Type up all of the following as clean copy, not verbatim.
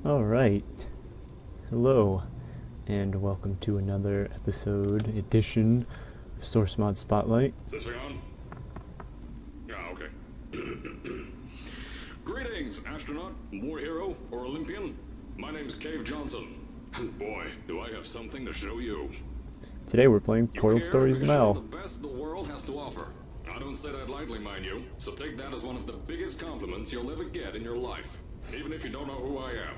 Alright, hello, and welcome to another edition of Source Mod Spotlight. Is this thing on? Yeah, okay. Greetings, astronaut, war hero, or Olympian. My name's Cave Johnson. And boy, do I have something to show you. Today we're playing Portal Stories Mel. The best the world has to offer. I don't say that lightly, mind you, so take that as one of the biggest compliments you'll ever get in your life, even if you don't know who I am.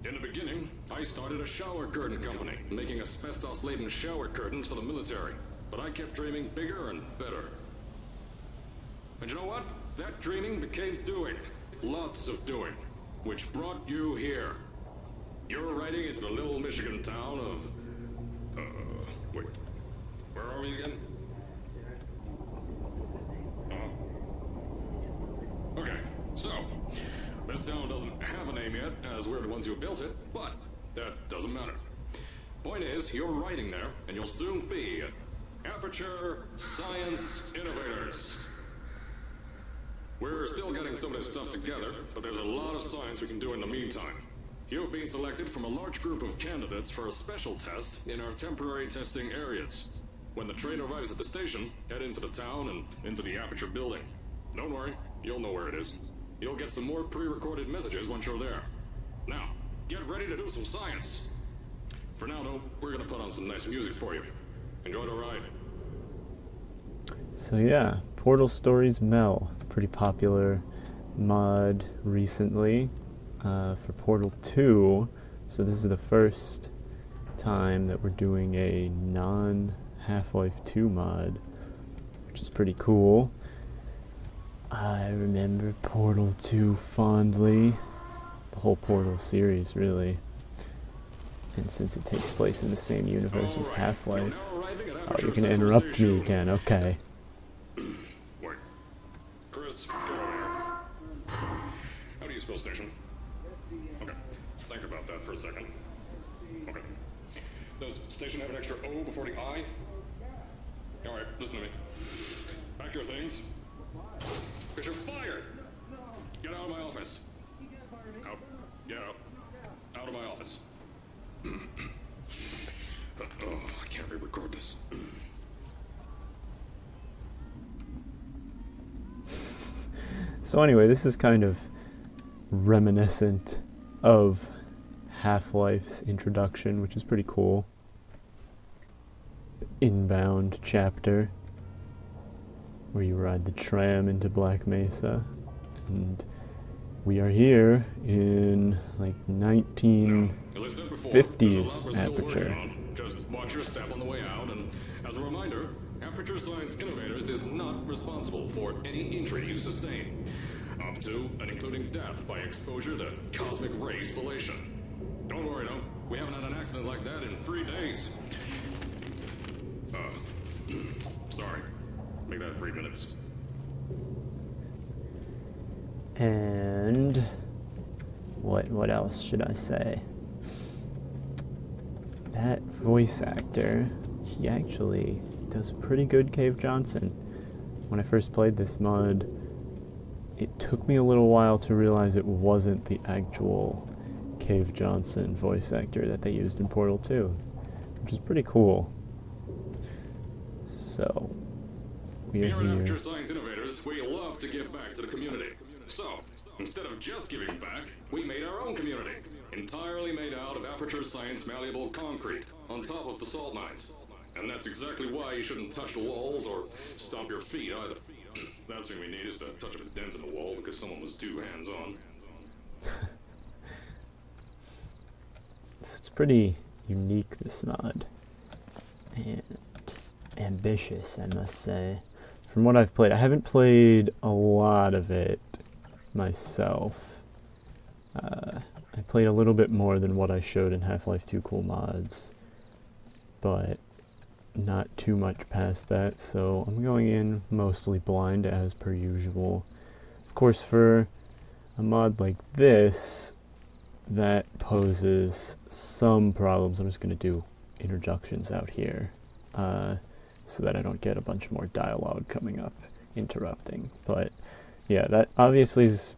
In the beginning, I started a shower curtain company, making asbestos-laden shower curtains for the military. But I kept dreaming bigger and better. And you know what? That dreaming became doing. Lots of doing. Which brought you here. You're riding into the little Michigan town of... wait. Where are we again? Okay, so... this town doesn't have a name yet, as we're the ones who built it, but that doesn't matter. Point is, you're riding there, and you'll soon be at Aperture Science Innovators. We're still getting some of this stuff together, but there's a lot of science we can do in the meantime. You've been selected from a large group of candidates for a special test in our temporary testing areas. When the train arrives at the station, head into the town and into the Aperture building. Don't worry, you'll know where it is. You'll get some more pre-recorded messages once you're there. Now, get ready to do some science. For now, though, we're gonna put on some nice music for you. Enjoy the ride. So yeah, Portal Stories Mel, pretty popular mod recently for Portal 2. So this is the first time that we're doing a non-Half-Life 2 mod, which is pretty cool. I remember Portal 2 fondly, the whole Portal series really, and since it takes place in the same universe as Half-Life. Oh, you're gonna interrupt me again, okay. Wait. Chris, get over here. How do you spell station? Okay, think about that for a second. Okay. Does station have an extra O before the I? Alright, listen to me. Pack your things. Because you're fired! Get out of my office. Out. Get out. Out of my office. Oh, I can't re-record this. So anyway, this is kind of reminiscent of Half-Life's introduction, which is pretty cool. The Inbound chapter, where you ride the tram into Black Mesa, and we are here in like 1950s Aperture. Just watch your step on the way out, and as a reminder, Aperture Science Innovators is not responsible for any injury you sustain, up to and including death by exposure to cosmic ray spallation. Don't worry, though, we haven't had an accident like that in 3 days. Sorry. Make that 3 minutes. And what else should I say? That voice actor, he actually does pretty good Cave Johnson. When I first played this mod, it took me a little while to realize it wasn't the actual Cave Johnson voice actor that they used in Portal 2, which is pretty cool. So we are here at here. Aperture Science Innovators, we love to give back to the community. So, instead of just giving back, we made our own community. Entirely made out of Aperture Science malleable concrete, on top of the salt mines. And that's exactly why you shouldn't touch the walls or stomp your feet either. Last thing we need is to touch a dent in the wall because someone was too hands-on. It's pretty unique, this mod. And ambitious, I must say. From what I've played, I haven't played a lot of it myself. I played a little bit more than what I showed in Half-Life 2 Cool Mods, but not too much past that, so I'm going in mostly blind as per usual. Of course, for a mod like this, that poses some problems. I'm just going to do introductions out here, so that I don't get a bunch more dialogue coming up interrupting. But yeah, that obviously is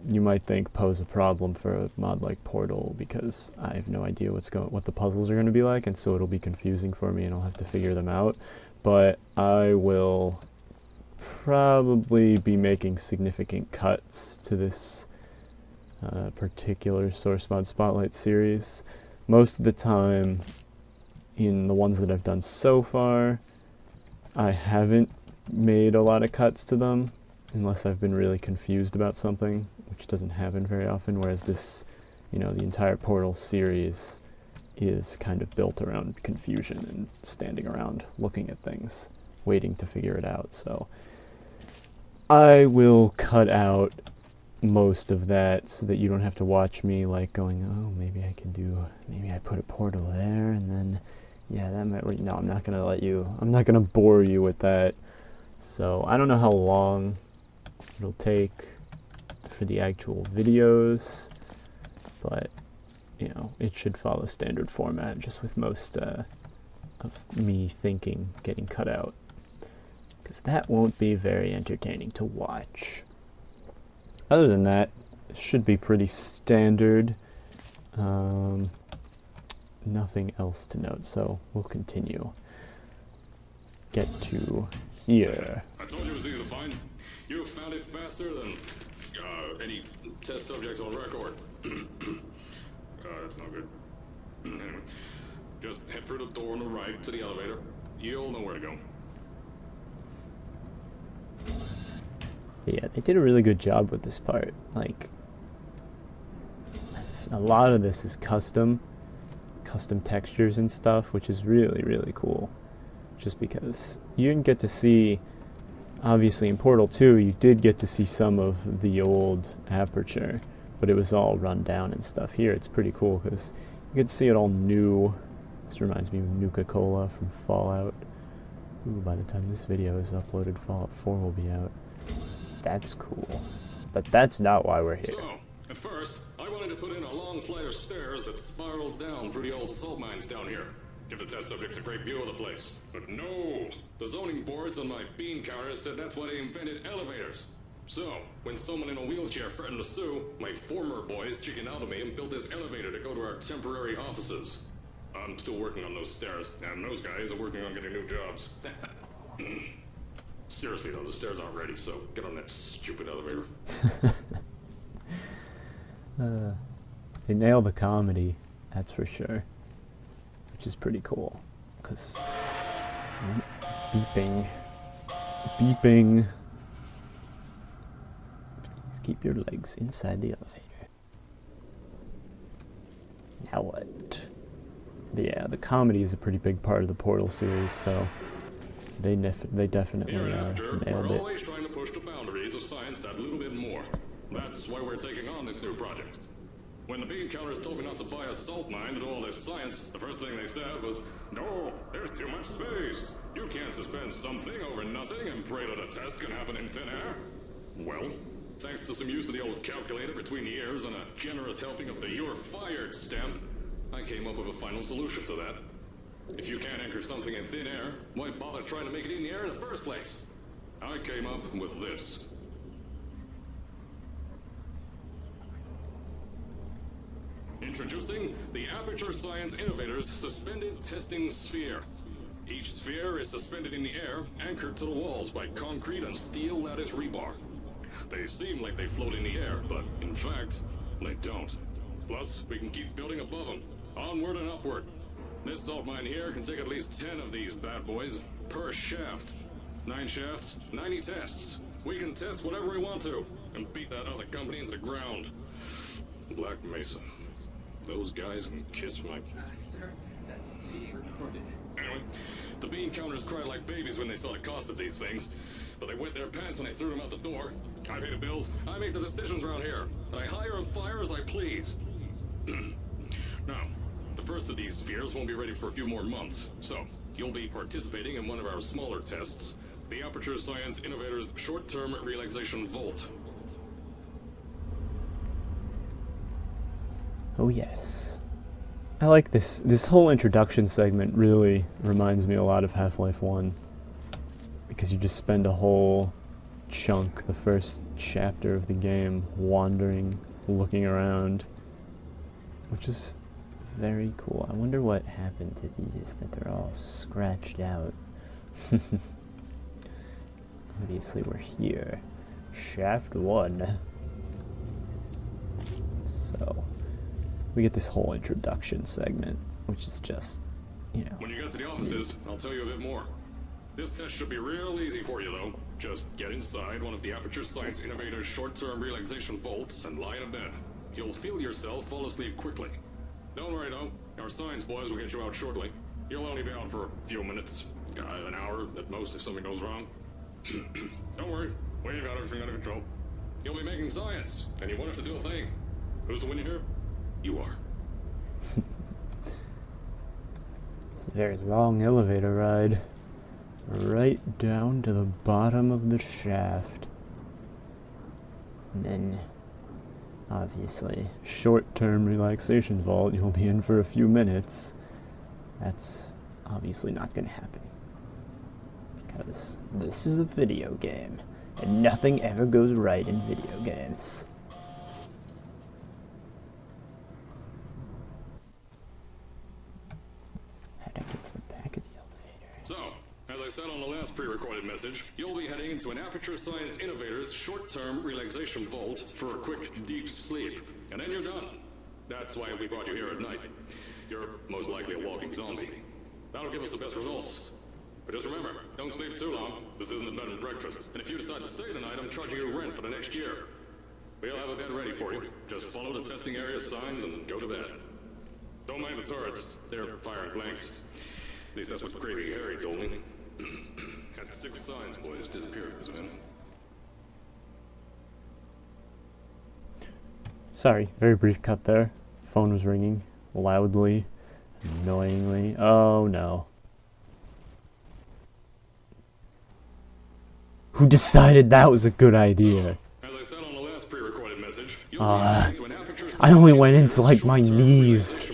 you might think pose a problem for a mod like Portal, because I have no idea what the puzzles are going to be like, and so it'll be confusing for me and I'll have to figure them out. But I will probably be making significant cuts to this particular Source Mod Spotlight series. Most of the time, in the ones that I've done so far, I haven't made a lot of cuts to them, unless I've been really confused about something, which doesn't happen very often, whereas this, the entire Portal series is kind of built around confusion and standing around looking at things, waiting to figure it out. So I will cut out most of that so that you don't have to watch me like going, oh, maybe I put a portal there and then, yeah, that might work. No, I'm not going to bore you with that. So I don't know how long it'll take for the actual videos, but, it should follow standard format, just with most of me thinking getting cut out, because that won't be very entertaining to watch. Other than that, it should be pretty standard. Nothing else to note, so we'll continue. Get to here. I told you it was easy to find. You found it faster than any test subjects on record. That's not good. Anyway, just head through the door on the right to the elevator. You'll know where to go. Yeah, they did a really good job with this part. Like, a lot of this is custom textures and stuff, which is really, really cool. Just because you didn't get to see, obviously in Portal 2, you did get to see some of the old Aperture, but it was all run down and stuff. Here, it's pretty cool because you get to see it all new. This reminds me of Nuka-Cola from Fallout. Ooh, by the time this video is uploaded, Fallout 4 will be out. That's cool. But that's not why we're here. So, at first, I wanted to put in a long flight of stairs that spiraled down through the old salt mines down here. Give the test subjects a great view of the place. But no! The zoning boards on my bean counters said that's why they invented elevators. So, when someone in a wheelchair threatened to sue, my former boys chickened out of me and built this elevator to go to our temporary offices. I'm still working on those stairs, and those guys are working on getting new jobs. Seriously though, the stairs aren't ready, so get on that stupid elevator. They nail the comedy, that's for sure. Which is pretty cool, because beeping. Please keep your legs inside the elevator. Now what? But yeah, the comedy is a pretty big part of the Portal series, so they definitely Here at Aperture, nailed we're it. always trying to push the boundaries of science that little bit more. That's why we're taking on this new project. When the bean counters told me not to buy a salt mine to do all this science, the first thing they said was, no, there's too much space. You can't suspend something over nothing and pray that a test can happen in thin air. Well, thanks to some use of the old calculator between the ears and a generous helping of the "you're fired" stamp, I came up with a final solution to that. If you can't anchor something in thin air, why bother trying to make it in the air in the first place? I came up with this. Introducing the Aperture Science Innovator's Suspended Testing Sphere. Each sphere is suspended in the air, anchored to the walls by concrete and steel lattice rebar. They seem like they float in the air, but in fact, they don't. Plus, we can keep building above them, onward and upward. This salt mine here can take at least 10 of these bad boys per shaft. 9 shafts, 90 tests. We can test whatever we want to, and beat that other company into the ground. Black Mesa. Those guys can kiss my... Sir, that's being recorded. Anyway, the bean counters cried like babies when they saw the cost of these things. But they wet their pants when they threw them out the door. I pay the bills, I make the decisions around here. And I hire and fire as I please. Now, the first of these spheres won't be ready for a few more months. So, you'll be participating in one of our smaller tests. The Aperture Science Innovator's Short-Term Relaxation Volt. Oh yes. I like this. This whole introduction segment really reminds me a lot of Half-Life 1. Because you just spend a whole chunk, the first chapter of the game, wandering, looking around, which is very cool. I wonder what happened to these, that they're all scratched out. Obviously we're here. Shaft 1. So, we get this whole introduction segment, which is just, you know... When you get to the offices, I'll tell you a bit more. This test should be real easy for you, though. Just get inside one of the Aperture Science Innovator's short-term relaxation vaults and lie in a bed. You'll feel yourself fall asleep quickly. Don't worry, though. Our science boys will get you out shortly. You'll only be out for a few minutes. An hour at most if something goes wrong. Don't worry. We've got everything under control. You'll be making science, and you won't have to do a thing. Who's the winner here? You are. It's a very long elevator ride. Right down to the bottom of the shaft. And then, obviously, short-term relaxation vault, you'll be in for a few minutes. That's obviously not going to happen. Because this is a video game, and nothing ever goes right in video games. How'd I get to the back of the elevator? So, as I said on the last pre-recorded message, you'll be heading into an Aperture Science Innovator's short-term relaxation vault for a quick, deep sleep. And then you're done. That's why we brought you here at night. You're most likely a walking zombie. That'll give us the best results. But just remember, don't sleep too long. This isn't a bed and breakfast. And if you decide to stay tonight, I'm charging you rent for the next year. We'll have a bed ready for you. Just follow the testing area signs and go to bed. Don't mind the turrets. They're firing blanks. At least that's what Crazy Harry told me. Had 6 science boys disappear because of him. Sorry, very brief cut there. Phone was ringing loudly, annoyingly. Oh no. Who decided that was a good idea? As I said on the last pre-recorded message, I only went into like my knees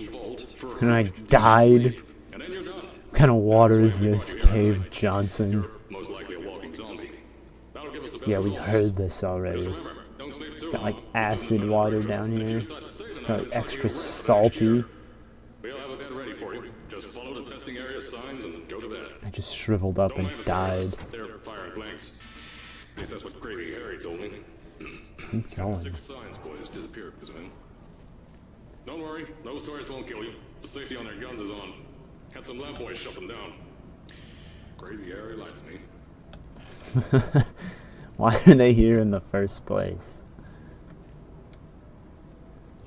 and I died. What kind of water is this, Cave Johnson? Most likely a walking zombie. That'll give us the best Yeah, we results. heard this already. Don't sleep too Got like long. acid water down here. It's got like extra salty. We'll have a bed ready for you. Just follow the testing area signs and go to bed. I just shriveled up and died. They're firing blanks. At least that's what Crazy Harry told me. Keep going. 6 science boys disappeared because of him. Don't worry, those tourists won't kill you. The safety on their guns is on. Had some lab boys shut them down. Crazy Harry lied to me. Why are they here in the first place?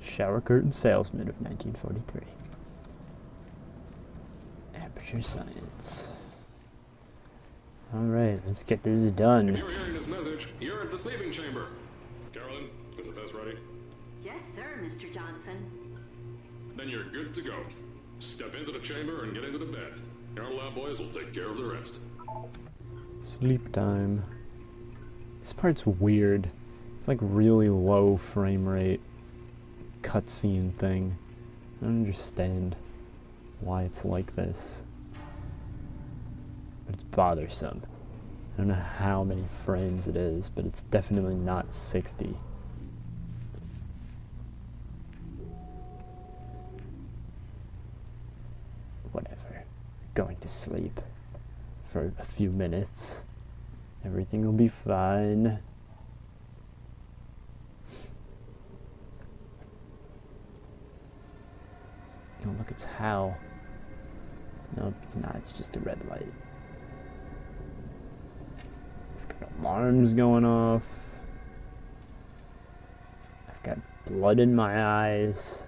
Shower curtain salesman of 1943. Aperture Science. Alright, let's get this done. If you're hearing this message, you're at the sleeping chamber. Carolyn, is the test ready? Yes, sir, Mr. Johnson. Then you're good to go. Step into the chamber and get into the bed. Our lab boys will take care of the rest. Sleep time. This part's weird. It's like really low frame rate cutscene thing. I don't understand why it's like this. But it's bothersome. I don't know how many frames it is, but it's definitely not 60. Whatever. Going to sleep for a few minutes. Everything will be fine. Oh, look, it's Hal. Nope, it's not. It's just a red light. I've got alarms going off. I've got blood in my eyes.